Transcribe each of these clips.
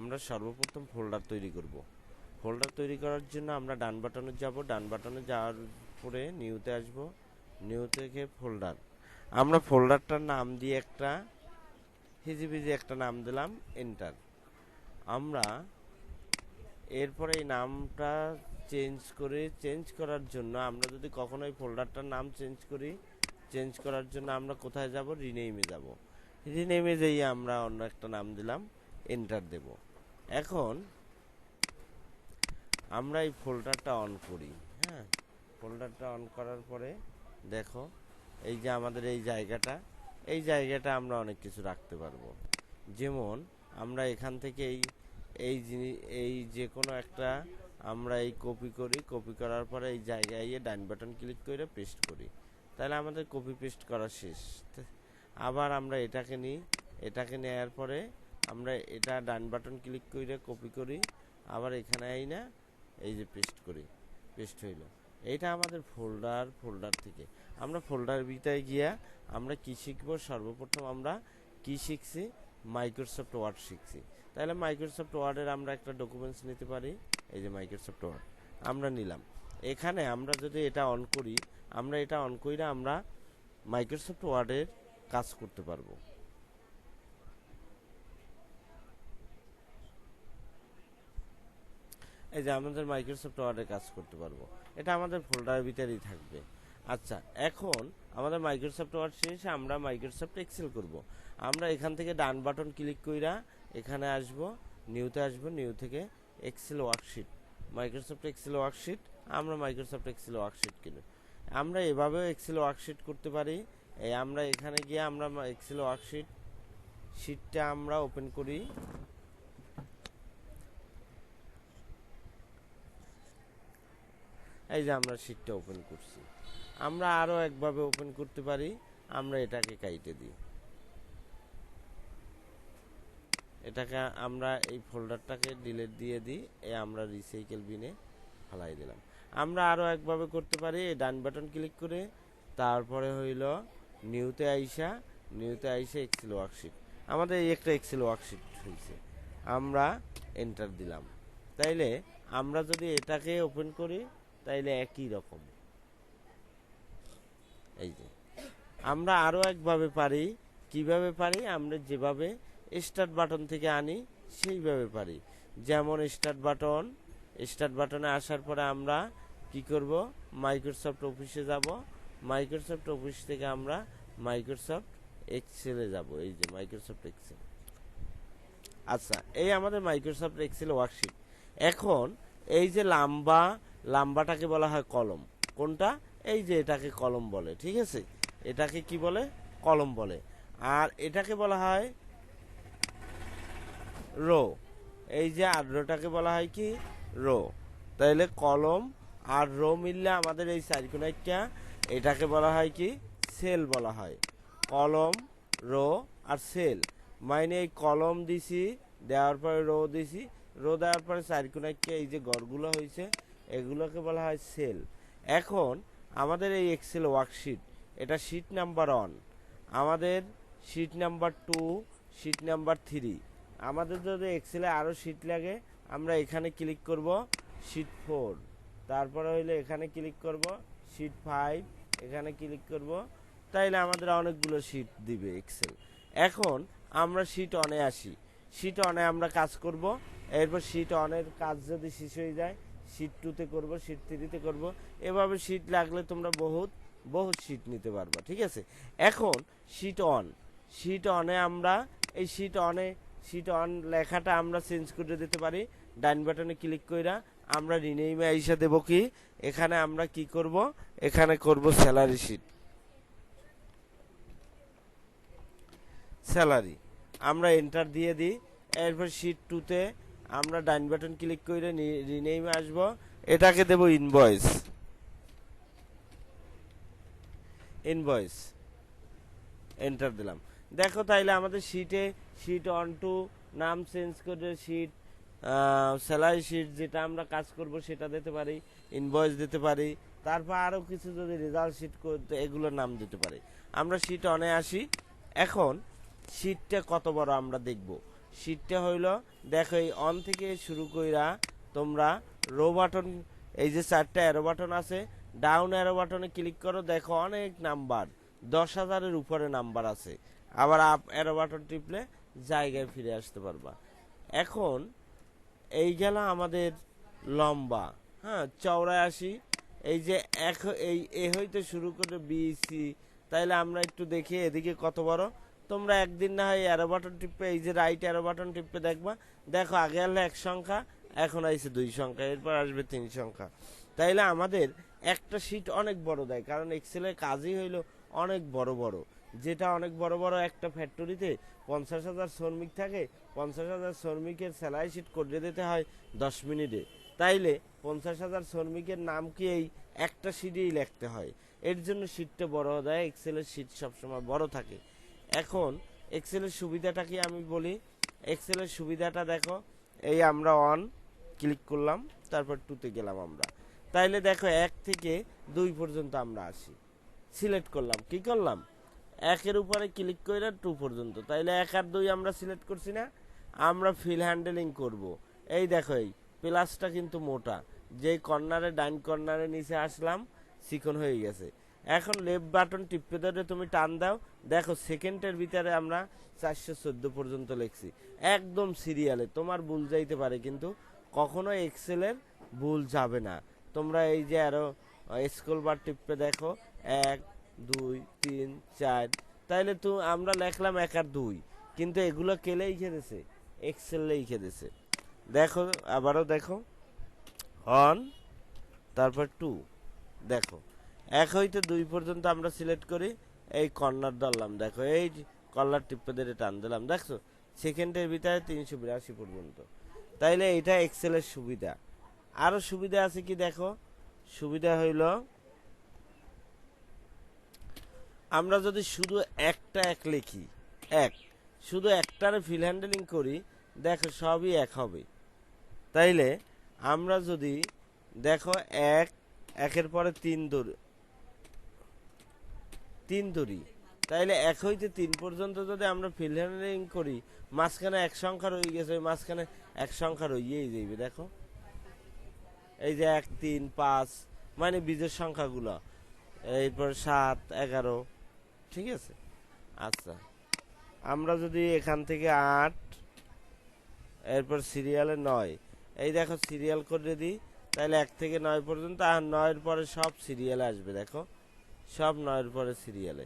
আমরা সর্বপ্রথম ফোল্ডার তৈরি করব। ফোল্ডার তৈরি করার জন্য আমরা ডান বাটনে যাব, ডান বাটনে যাওয়ার পরে নিউতে আসব, নিউ থেকে ফোল্ডার। আমরা ফোল্ডারটার নাম দিয়ে একটা হিজিবিজি একটা নাম দিলাম, এন্টার। আমরা এরপরে এই নামটা চেঞ্জ করার জন্য আমরা যদি কখনো এই ফোল্ডারটার নাম চেঞ্জ করার জন্য আমরা কোথায় যাব? রিনেমে যাব। রিনেমে যেয়ে আমরা অন্য একটা নাম দিলাম, এন্টার দেব। এখন আমরা এই ফোল্ডারটা অন করি। হ্যাঁ, ফোল্ডারটা অন করার পরে দেখো এই যে আমাদের এই জায়গাটা আমরা অনেক কিছু রাখতে পারবো। যেমন আমরা এখান থেকে এই যে কোনো একটা আমরা এই কপি করি, কপি করার পরে এই জায়গায় গিয়ে ডান বাটন ক্লিক করে পেস্ট করি, তাহলে আমাদের কপি পেস্ট করা শেষ। আবার আমরা এটাকে নেওয়ার পরে আমরা এটা ডান বাটন ক্লিক করে কপি করি, আবার এখানে না এই যে পেস্ট হইল। এইটা আমাদের ফোল্ডার থেকে আমরা ফোল্ডার ভিতরে গিয়া আমরা কি শিখবো? সর্বপ্রথম আমরা কি শিখছি? মাইক্রোসফট ওয়ার্ড শিখছি। তাহলে মাইক্রোসফট ওয়ার্ডের আমরা একটা ডকুমেন্টস নিতে পারি, এই যে মাইক্রোসফট ওয়ার্ড আমরা নিলাম। এখানে আমরা যদি এটা অন করি, আমরা মাইক্রোসফট ওয়ার্ডের কাজ করতে পারবো। এই যে আমাদের মাইক্রোসফট ওয়ার্ডে কাজ করতে পারবো, এটা আমাদের ফোল্ডারের ভিতরেই থাকবে। আচ্ছা, এখন আমাদের মাইক্রোসফট ওয়ার্ড শেষে আমরা মাইক্রোসফট এক্সেল করব। আমরা এখান থেকে ডান বাটন ক্লিক কইরা এখানে আসব, নিউতে আসব, নিউ থেকে Excel worksheet, Microsoft Excel worksheet. আমরা মাইক্রোসফট এক্সেল ওয়ার্কশিট কিনে আমরা এভাবেও এক্সেল ওয়ার্কশিট করতে পারি। এই আমরা এখানে গিয়ে আমরা এক্সেল শিটটা আমরা ওপেন করি। এই যে আমরা শিটটা ওপেন করছি। আমরা আরো একভাবে ওপেন করতে পারি, আমরা এটাকে কাইটে দিই, এটাকে আমরা এই ফোল্ডারটাকে ডিলিট দিয়ে দিই, আমরা রিসাইকেল বিনে ফেলাই দিলাম। আমরা আরো একভাবে করতে পারি, এই ডান বাটন ক্লিক করে তারপরে হইল নিউতে আইসা এক্সেল ওয়ার্কশিট। আমাদের এই একটা এক্সেল ওয়ার্কশিট হয়েছে, আমরা এন্টার দিলাম। তাইলে আমরা যদি এটাকে ওপেন করি তাইলে একই রকম। এই যে আমরা আরো একভাবে পারি। কিভাবে পারি? আমরা যেভাবে স্টার্ট বাটন থেকে আনি সেইভাবে পারি। যেমন স্টার্ট বাটনে আসার পরে আমরা কি করব? মাইক্রোসফট অফিসে যাব, মাইক্রোসফট অফিস থেকে আমরা মাইক্রোসফট এক্সেলে যাব। এই যে মাইক্রোসফট এক্সেল। আচ্ছা, এই আমাদের মাইক্রোসফট এক্সেল ওয়ার্কশিট। এখন এই যে লাম্বাটাকে বলা হয় কলম। কোনটা? এই যে এটাকে কলম বলে, ঠিক আছে? এটাকে কি বলে? কলম বলে। আর এটাকে বলা হয় রো। এই যে আর রোটাকে বলা হয় কি? রো। তাইলে কলম আর রো মিললে আমাদের এই চারিকোণাটা, এটাকে বলা হয় কি? সেল বলা হয়। কলম, রো আর সেল। মানে এই কলম দিছি, দেওয়ার পরে রো দিছি, রো দেওয়ার পরে চারিকোণাটা এই যে ঘরগুলো হয়েছে এগুলোকে বলা হয় সেল। এখন আমাদের এই এক্সেল ওয়ার্কশিট, এটা শিট নাম্বার 1, আমাদের শিট নাম্বার 2, শিট নাম্বার 3। আমাদের যদি এক্সেলে আরো শিট লাগে আমরা এখানে ক্লিক করব, শিট 4। তারপরে হইলে এখানে ক্লিক করব, শিট 5, এখানে ক্লিক করব। তাইলে আমাদের অনেকগুলো শিট দিবে এক্সেল। এখন আমরা শিট 1-এ আসি। শিট 1-এ আমরা কাজ করব। এরপর শিট 1-এর কাজ যদি শেষ হয়ে যায় শিট 2-তে করব, শিট 3-তে করব। এভাবে শিট লাগলে তোমরা বহুত শিট নিতে পারবা, ঠিক আছে? এখন শিট 1-এ আমরা এই শিট 1 লেখাটা আমরা চেঞ্জ করে দিতে পারি। ডান বাটনে ক্লিক কইরা আমরা রিনেমে আইসা দেব কি? এখানে আমরা কি করব? এখানে করব স্যালারি শিট, স্যালারি। আমরা এন্টার দিয়ে দিই। এরপর শিট 2-তে আমরা ডান বাটন ক্লিক করে রিনেমে আসব, এটাকে দেব ইনভয়েস। এন্টার দিলাম। দেখো তাইলে আমাদের শিট 1-2 নাম চেঞ্জ করে শিট স্যালারি শিট, যেটা আমরা কাজ করব সেটা দিতে পারি, ইনভয়েস দিতে পারি। তারপর আরো কিছু যদি রেজাল্ট শিট করতে এগুলোর নাম দিতে পারি। আমরা শিট 1-এ আসি। এখন শিটটা কত বড় আমরা দেখব। শীটটা হইল দেখো এই অন থেকে শুরু কইরা তোমরা রো বাটন এই যে 4টা অ্যারো বাটন আছে ডাউন অ্যারো বাটনে ক্লিক করো দেখো অনেক নাম্বার 10,000-এর উপরে নাম্বার আছে আবার আপ অ্যারো বাটন টিপলে জায়গায় ফিরে আসতে পারবা এখন এই গেল আমাদের লম্বা হ্যাঁ চওড়ায় আসি এই যে এই এ হইতে শুরু করে বি সি তাইলে আমরা একটু দেখি এদিকে কত বড় তোমরা একদিন না হয় অ্যারো বাটন টিপে এই যে রাইট অ্যারো বাটন টিপে দেখবা দেখো আগে হলে 1 সংখ্যা এখন আইছে 2 সংখ্যা এরপর আসবে 3 সংখ্যা তাইলে আমাদের একটা শীট অনেক বড় দেয় কারণ এক্সেলের কাজই হইলো অনেক বড় বড় যেটা অনেক বড় বড় একটা ফ্যাক্টরিতে 50,000 শ্রমিক থাকে 50,000 শ্রমিকের স্যালারি শিট করে দিতে হয় 10 মিনিটে তাইলে 50,000 শ্রমিকের নাম কি এই একটা শিটেই লিখতে হয় এর জন্য শিটটা বড় দেয় এক্সেলের শিট সবসময় বড় থাকে এখন এক্সেলের সুবিধাটা কি আমি বলি এক্সেলের সুবিধাটা দেখো এই আমরা অন ক্লিক করলাম তারপর 2 তে গেলাম আমরা তাইলে দেখো 1 থেকে 2 পর্যন্ত আমরা আসি সিলেক্ট করলাম কি করলাম 1 এর উপরে ক্লিক করে 2 পর্যন্ত তাইলে 1 আর 2 আমরা সিলেক্ট করছি না আমরা ফিল হ্যান্ডেলিং করব এই দেখো এই প্লাসটা কিন্তু মোটা যে কর্নারে ডাইন কর্নারে নিচে আসলাম চিকন হয়ে গেছে এখন লেফট বাটন টিপে ধরে তুমি টান দাও দেখো সেকেন্ডের ভিতরে আমরা 414 পর্যন্ত লিখছি একদম সিরিয়ালে তোমার ভুল যাইতে পারে কিন্তু কখনো এক্সেলের ভুল যাবে না তোমরা এই যে আরো স্ক্রল বার টিপে দেখো 1 2 3 4 তাইলে তো আমরা লিখলাম 1 আর 2 কিন্তু এগুলো কে লিখে দিয়েছে এক্সেল লিখে দিয়েছে দেখো আবারও দেখো অন তারপর 2 দেখো 1 হইতে 2 পর্যন্ত আমরা সিলেক্ট করি এই কর্নার ধরলাম দেখো এই কর্নার টিপে ধরে টান দিলাম দেখছো সেকেন্ডের ভিতরে 382 পর্যন্ত তাইলে এটা এক্সেলের সুবিধা আরো সুবিধা আছে কি দেখো সুবিধা হইল আমরা যদি শুধু একটা 1 লিখি শুধু একটারে ফিল হ্যান্ডেলিং করি দেখো সবই 1 হবে তাইলে আমরা যদি দেখো 1 পরে 3 ধরি তাইলে 1 হইতে 3 পর্যন্ত যদি আমরা ফিল হ্যান্ডলিং করি মাঝখানে 1 সংখ্যা রয়ে গেছে ওই মাঝখানে 1 সংখ্যা রয়েই যাইবে দেখো এই যে 1 3 5 মানে বীজের সংখ্যাগুলো এরপর 7 11 ঠিক আছে আচ্ছা আমরা যদি এখান থেকে 8 এরপর সিরিয়ালে 9 এই দেখো সিরিয়াল করে দিই তাহলে 1 থেকে 9 পর্যন্ত আর 9 এর পরে সব সিরিয়ালে আসবে দেখো সব 9 এর পরে সিরিয়ালে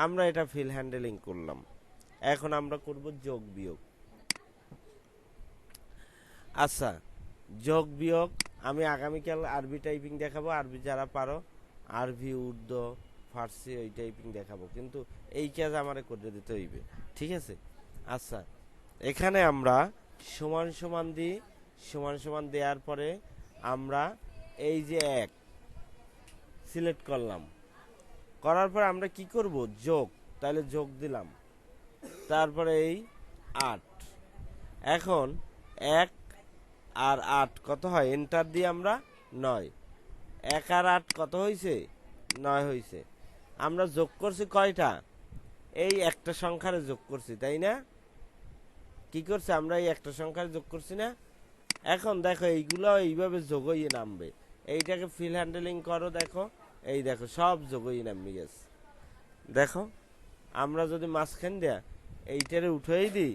আমরা এটা ফিল হ্যান্ডেলিং করলাম এখন আমরা করব যোগ বিয়োগ আচ্ছা যোগ বিয়োগ আমি আগামীকাল আরবি টাইপিং দেখাবো আরবি যারা পারো আরবি উর্দু ফার্সি ওই টাইপিং দেখাবো কিন্তু এই কাজ আমারে করে দিতে হইবে ঠিক আছে আচ্ছা এখানে আমরা সমান সমান দিই সমান সমান দেওয়ার পরে আমরা এই যে 1 সিলেক্ট করলাম করার পর আমরা কি করব যোগ তাহলে যোগ দিলাম তারপরে এই 8 এখন 1 আর 8 কত হয় এন্টার দিয়ে আমরা 9 1 আর 8 কত হইছে 9 হইছে আমরা যোগ করছি কয়টা এই একটা সংখ্যারে যোগ করছি তাই না কি করছে আমরা এই একটা সংখ্যারে যোগ করছি না এখন দেখো এইগুলো এইভাবে যোগ হয়ে নামবে এইটাকে ফিল হ্যান্ডেলিং করো দেখো এই দেখো সব যোগ হয়ে নামবে গেছে দেখো আমরা যদি মাঝখান দেয়া এইটারে উঠেই দিই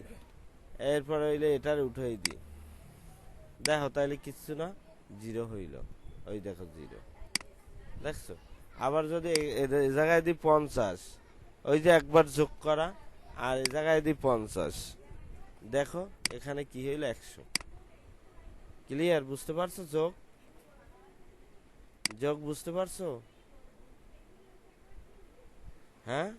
এরপর হইলে এটারে উঠেই দিই দেখো তাইলে কিচ্ছু না 0 হইল ওই দেখো 0 দেখছো আবার যদি এই জায়গায় দিই 50 ওই যে একবার যোগ করা আর এই জায়গায় দিই 50 দেখো এখানে কি হইল 100 ক্লিয়ার বুঝতে পারছো যোগ যোগ বুঝতে পারছো হ্যাঁ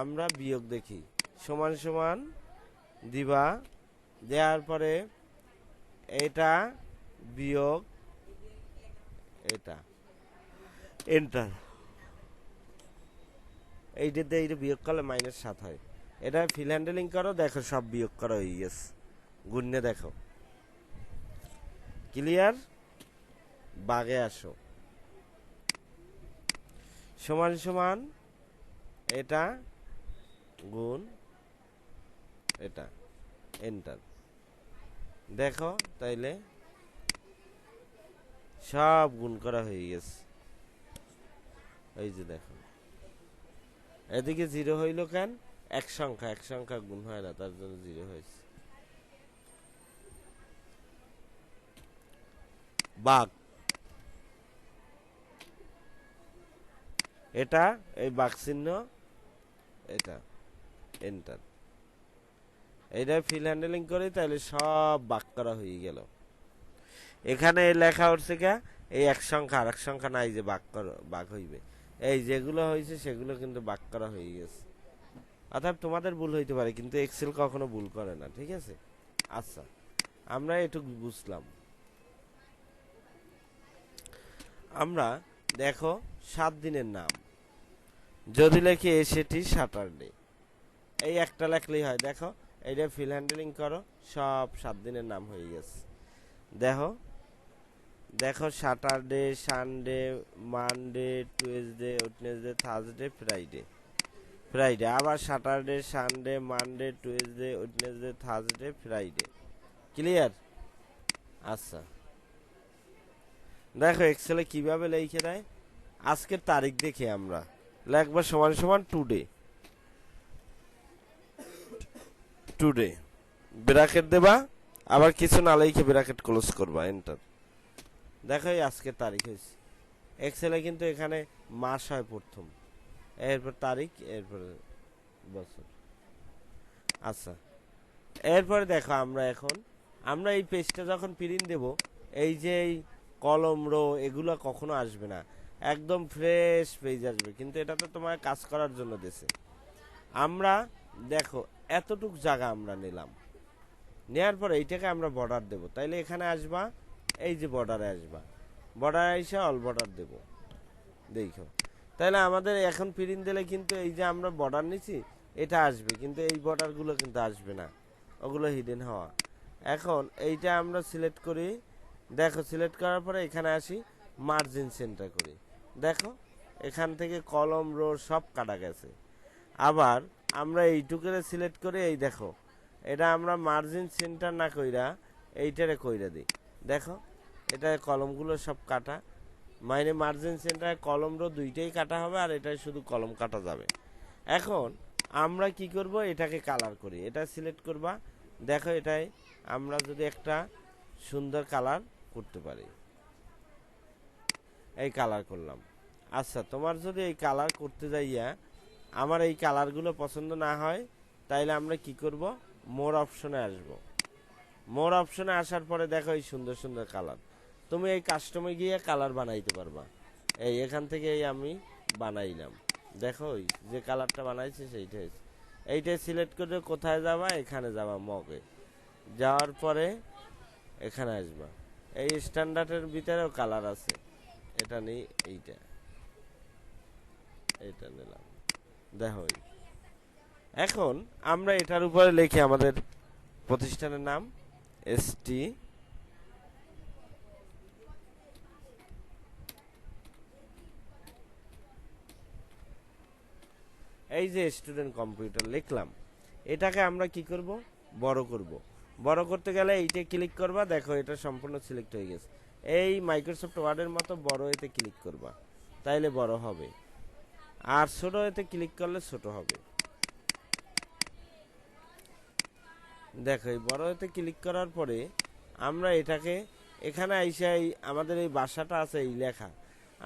আমরা বিয়োগ দেখি সমান সমান দিবা দেওয়ার পরে এটা বিয়োগ এটা এন্টার এইটাতে এইটা বিয়োগ করলে -7 হয় এটা ফিল হ্যান্ডেলিং করো দেখো সব বিয়োগ করা হয়ে গেছে গুণে দেখো ক্লিয়ার বাগে আসো সমান সমান এটা গুণ এটা, এন্টার। দেখো তাইলে সব গুণ করা হয়ে গেছে। এই যে দেখো, এদিকে 0 হইল কেন? এক সংখ্যা গুণ হয় না, তার জন্য 0 হয়েছে। বাঘ, এটা এই বাঘ চিহ্ন, এটা এন্টার। এইটা ফিল হ্যান্ডেলিং করি, তাহলে সব বাঘ করা হয়ে গেল। এখানে লেখা উঠছে কে? এই এক সংখ্যা আর এক সংখ্যা নাই যে বাঘ হইবে। এই যেগুলো হয়েছে সেগুলো কিন্তু বাঘ করা হয়ে গেছে। অর্থাৎ তোমাদের ভুল হইতে পারে, কিন্তু এক্সেল কখনো ভুল করে না, ঠিক আছে? আচ্ছা, আমরা এটুকু বুঝলাম। আমরা দেখো 7 দিনের নাম যদি লেখি সেটি স্যাটারডে, এই একটা লেখলেই হয়। দেখো এইটা ফিল হ্যান্ডেলিং করো, সব 7 দিনের নাম হয়ে গেছে। দেখো দেখো Saturday, Sunday, Monday, Tuesday, Wednesday, Thursday, Friday, আবার Saturday, Sunday, Monday, Tuesday, Wednesday, Thursday, Friday. Clear? আচ্ছা, দেখো এক্সেলে কিভাবে লিখে দেয়। আজকের তারিখ দেখে আমরা লিখবো সমান সমান টুডে, ব্র্যাকেট দেবা, আবার কিছু না লিখে ব্র্যাকেট ক্লোজ করবা, এন্টার। দেখো এই আজকের তারিখ হয়েছে। এক্সেলে কিন্তু এখানে মাস হয় প্রথম, এরপর তারিখ, এরপর বছর। আচ্ছা, এরপরে দেখো আমরা এই পেজটা যখন প্রিন্ট দেব, এই যে এই কলম রো এগুলো কখনো আসবে না, একদম ফ্রেশ পেজ আসবে। কিন্তু এটা তো তোমার কাজ করার জন্য দেছে। আমরা দেখো এতটুক জায়গা আমরা নিলাম, নেওয়ার পরে এইটাকে আমরা বর্ডার দেব। তাইলে এখানে আসবা, এই যে বর্ডারে আসবা, বর্ডার এসে অল বর্ডার দেব। দেখো তাহলে আমাদের এখন প্রিন্ট দিলে কিন্তু এই যে আমরা বর্ডার নিছি এটা আসবে, কিন্তু এই বর্ডারগুলো কিন্তু আসবে না, ওগুলো হিডেন হওয়া। এখন এইটা আমরা সিলেক্ট করি। দেখো সিলেক্ট করার পরে এখানে আসি, মার্জিন সেন্টার করি। দেখো এখান থেকে কলম রো সব কাটা গেছে। আবার আমরা এইটুকুরে সিলেক্ট করে, এই দেখো এটা আমরা মার্জিন সেন্টার না কইরা এইটারে কইরা দিই। দেখো এটা কলমগুলো সব কাটা, মানে মার্জিন সেন্টার কলম রো দুইটাই কাটা হবে, আর এটাই শুধু কলম কাটা যাবে। এখন আমরা কি করব, এটাকে কালার করি। এটা সিলেক্ট করবা। দেখো এটাই আমরা যদি একটা সুন্দর কালার করতে পারি, এই কালার করলাম। আচ্ছা, তোমার যদি এই কালার করতে যাইয়া আমার এই কালারগুলো পছন্দ না হয়, তাইলে আমরা কি করব, মোর অপশনে আসব। মোর অপশনে আসার পরে দেখো এই সুন্দর সুন্দর কালার, তুমি এই কাস্টমে গিয়ে কালার বানাইতে পারবা। এই এখান থেকে আমি বানাইলাম, দেখো ওই যে কালারটা বানাইছে সেইটা হয়েছে। এইটা সিলেক্ট করে কোথায় যাবা, এখানে যাবা, মগে যাওয়ার পরে এখানে আসবা। এই স্ট্যান্ডার্ডের ভিতরেও কালার আছে, এটা নেই, এইটা নিলাম। দেখো এখন আমরা এটার উপরে লিখি আমাদের প্রতিষ্ঠানের নাম, এসটি এই যে স্টুডেন্ট কম্পিউটার লিখলাম। এটাকে আমরা কি করব, বড় করব। বড় করতে গেলে এইটা ক্লিক করবা। দেখো এটা সম্পূর্ণ সিলেক্ট হয়ে গেছে। এই মাইক্রোসফট ওয়ার্ডের মতো বড় এতে ক্লিক করবা, তাইলে বড় হবে। আর ছোট এতে ক্লিক করলে ছোট হবে। দেখো এই বড় এতে ক্লিক করার পরে আমরা এটাকে এখানে আইসা আমাদের এই ভাষাটা আছে এই লেখা,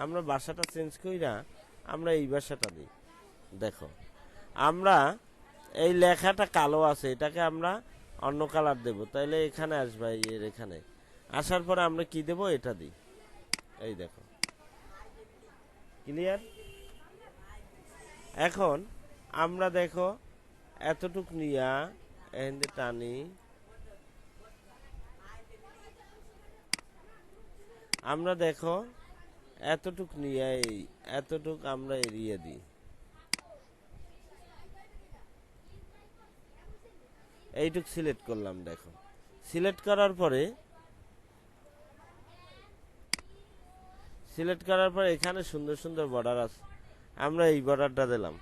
আমরা ভাষাটা চেঞ্জ কইরা আমরা এই ভাষাটা দিই। দেখো আমরা এই লেখাটা কালো আছে, এটাকে আমরা অন্য কালার দেব। তাইলে এখানে আসবা, এর এখানে আসার পরে আমরা কি দেব, এটা দিই। এই দেখো ক্লিয়ার। এখন আমরা দেখো এতটুক নিয়া এখানে টানি, আমরা দেখো এতটুক নিয়ে এতটুক আমরা এড়িয়ে দিই। এইটুক সিলেক্ট করলাম। দেখো সিলেক্ট করার পরে এখানে সুন্দর সুন্দর বর্ডার আছে, আমরা এই বর্ডারটা দিলাম।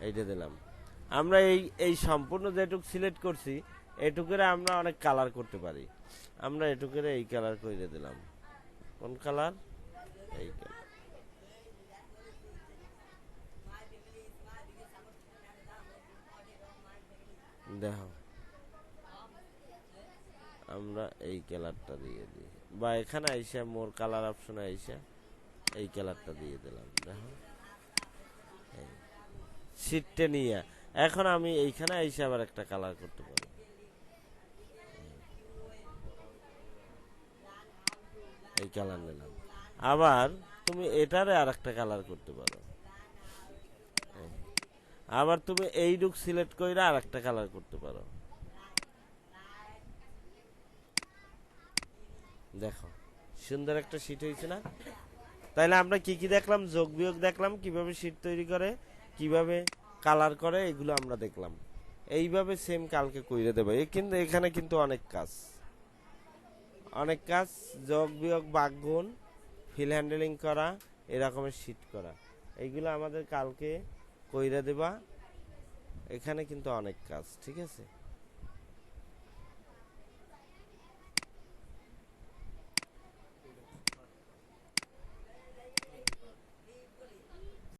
এইটা দিলাম। আমরা এই সম্পূর্ণ যেটুক সিলেক্ট করছি এটুকুরে আমরা অনেক কালার করতে পারি। আমরা এটুকুরে এই কালার করে দিলাম। কোন কালার? এই কালার। দেখো আমরা এই কালারটা দিয়ে দিই, বা এখানে আইসা মোর কালার অপশনে আইসা এই কালারটা দিয়ে দিলাম। দেখো শীটটা নিয়ে এখন আমি এইখানে আইসা আবার একটা কালার করতে পারি। এই কালার নিলাম। আবার তুমি এটারে আর একটা কালার করতে পারো। আবার তুমি এই লুক সিলেক্ট করে আর একটা কালার করতে পারো। দেখো সুন্দর একটা শীট হয়েছে না? তাইলে আমরা কি কি দেখলাম? যোগ বিয়োগ দেখলাম, কিভাবে শীট তৈরি করে, কিভাবে কালার করে, এগুলো আমরা দেখলাম। এইভাবে সেম কালকে কইরে দেবে। কিন্তু এখানে কিন্তু অনেক কাজ, অনেক কাজ। যোগ বিয়োগ ভাগগুণ, ফিল হ্যান্ডেলিং করা, এরকমের শীট করা, এইগুলো আমাদের কালকে কইরে দেবা। এখানে কিন্তু অনেক কাজ, ঠিক আছে।